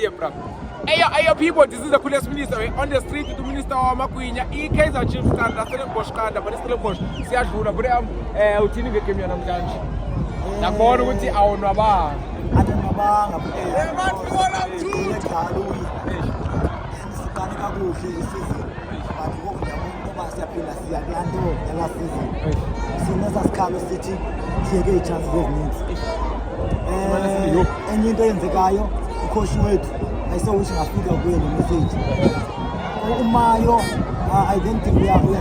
Yeah, bro. Hey, people, this is the coolest minister. On the street, the minister of Makuinya, Kaizer Chiefs stand, that's still Bosch card, but it's still Bosch. See, I should have put Utini became your judge. The board with the our Naba. I don't know about I saw which I figure away in the message. Mayo, I don't think we are doing a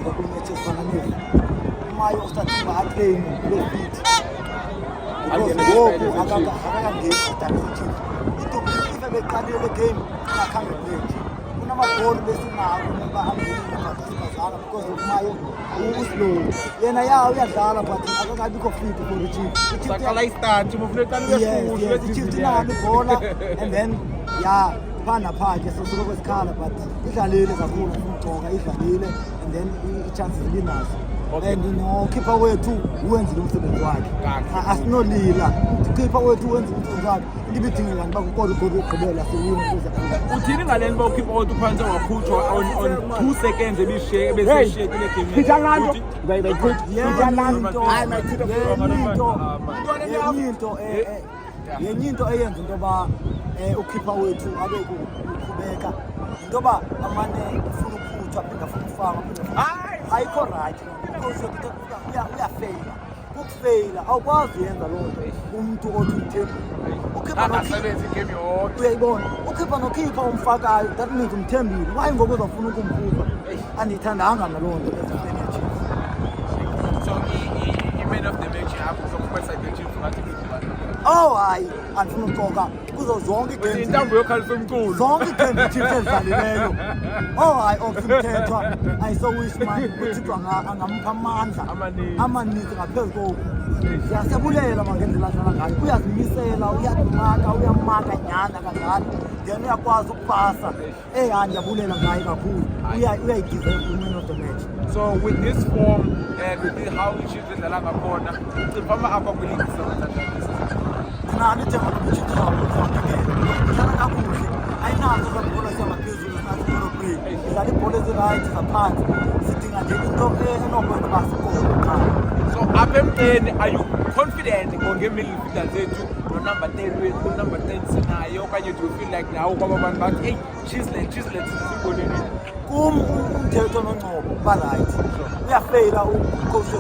good matches for a new. Mayo started to train play feet. Because the war, I got a game that it took me even a cardio game, I can't play. When I'm a goal, listen now, remember I'm doing because of Mayo, who is low. Then I have done, but I don't have to compete for the chief. Like I start to move the chief now the corner, and then, yeah, Pana Park, so sort of color, but if I leave a goal from Tonga, if I leave it, and then chances winners. And you know, keep away two wins to the drag. As no Lila, to keep away two wins to the drag. Limiting and back to the Cabela, so you know, Utini and then keep all the fans of foot on 2 seconds, a bit shake, a bit shake, very good. Yenyinto eyenza ndoba ukhipha wethu abe kubeka ndoba amane ufuna ukuphutha aphinda futhi ufaka ayikho right because uyafaila ukufeyila awukwazi yenza lonto umuntu othi umthembu ukhipha nosebenza igame yonke uyayibona ukhipha nokhipha umfakayo that means umthembile why ngoba uzofuna ukumkhupha andithandanga nalonto lezo. So he made of the match happen so website the chief not to oh hayi andifuna ukuxoka kuzo zonke games intambo yokhalisa umculo zonke games chief ezidlalileyo oh hayi okumthethwa ayisowish man uthixo angamupha amandla amaninzi ngaphezu koku siyasebulela mangendlela adlala ngayo uyazimisela uyamaka nyana kanjalo then uyakwazi ukupasa ndiyabulela ngayo kakhulu uyayideserve women of the match. So with this form and with this, how issues in the Laga corner, the farmer up with it. I know the police are not going to play. Is the police right apart sitting at the top and going to pass. So up are you confident in game that they do number 10 with number 10 scenario? Can you feel like now government back? Hey, she's umthetho noncobo ba-right uyafeyila ucoach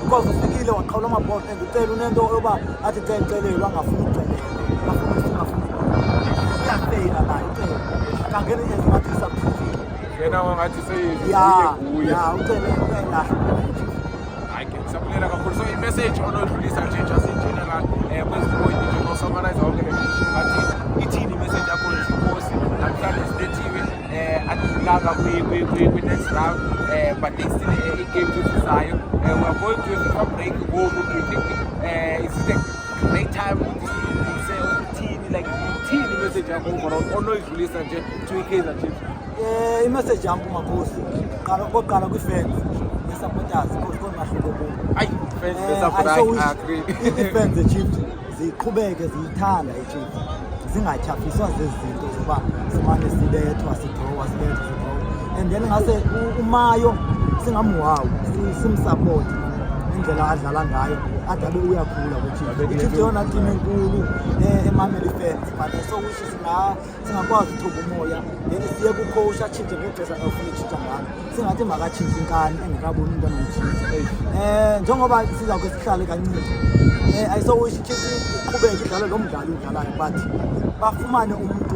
because ufikile waqhawula amabhola and ucela unento yoba athi celelwa angafuni ucelelwa uyafeyila naye ucela akangena ezingathi isabhizile yena wangathi ucele uyayilahla sabulela kakhulu. So i-message onodlulisa nje just in general kwezipoint nje nosummarize wonke le but ithini i-message yakho njengosi namhlanje sidethiwe adlulanga kwi-next round but they still i-game ezizayo we are going to a break ngoku. Do you think is it a great time uthini like ithini i-message yakho overall onodlulisa nje to i-Kaizer Chiefs? I-message yami kumakhosi kokuqala kwi-fans supporters because konahluko kubo i-fans the-Chiefs ziqhubeke ziyithanda i-Chiefs zingatyhafiswa zezinto zoba simane sibethwa sidrowa and then ngase uMayo singamuwawu simsupport indlela adlala ngayo adabe uyakhula kwi-Chiefs yona team enkulu eMameli fans but so wish singakwazi ukuthoba umoya then siye ku-coach atshintshe ngexesha afuna utshintsha ngalo singathi makatshintshe inkani engekaboni into anomtshintsha njengoba sizawukhe sihlale kancinci ayisowish i-Chiefs iqhubeke idlale lo mdlalo udlalayo but bafumane umuntu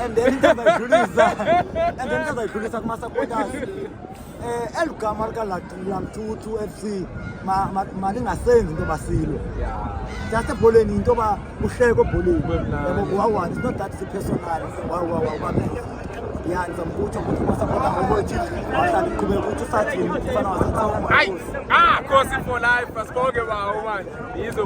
and then ndizayidlulisa kuma-supporters elugama likalamthuthu FC malingasenzi into basilwe just ebholeni into yoba uhleke ebholeni yabo it's not that personal yeah ndizamkutsho ukuthi umasapota ngokwethu wahlala iqhubeka ukuthi usathini ufana wasethawu Kosi for life asibonge bawo manje yizo